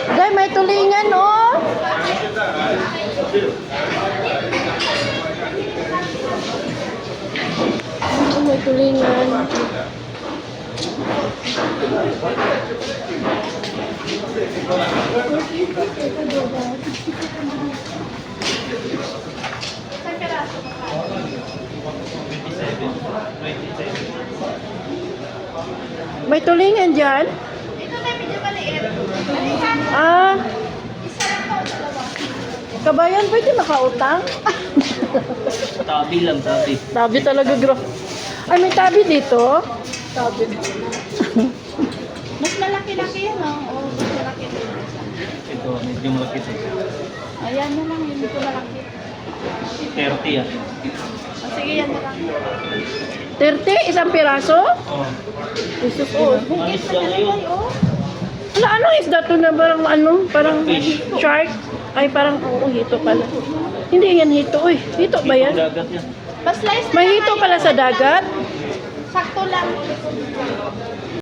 Day, may tulingan, oh. Oh, may tulingan. May tulingan dyan? Ito na medyo maliit. Ah, Isa lang po, dalawa. kabayan, pwede makautang? Tabi lang, tabi. Tabi talaga, bro. Ay, may tabi dito? Tabi. Mas malaki-laki yan, oh. Oo, mas malaki din. Ito, medyo malaki ito. Ayan na lang, yun ito malaki. 30 yan. O, sige, yan na lang. 30? Isang piraso? Oh. Jesus, Oh, ina. bukit na naman, oh. Wala, anong isda to na parang ano? Parang Fish. shark? Ay, parang, oo, hito pala. Hindi yan hito, uy. Hito ba yan? Dagat yan. Pa-slice na May lang hito kayo. pala sa dagat? Sakto lang.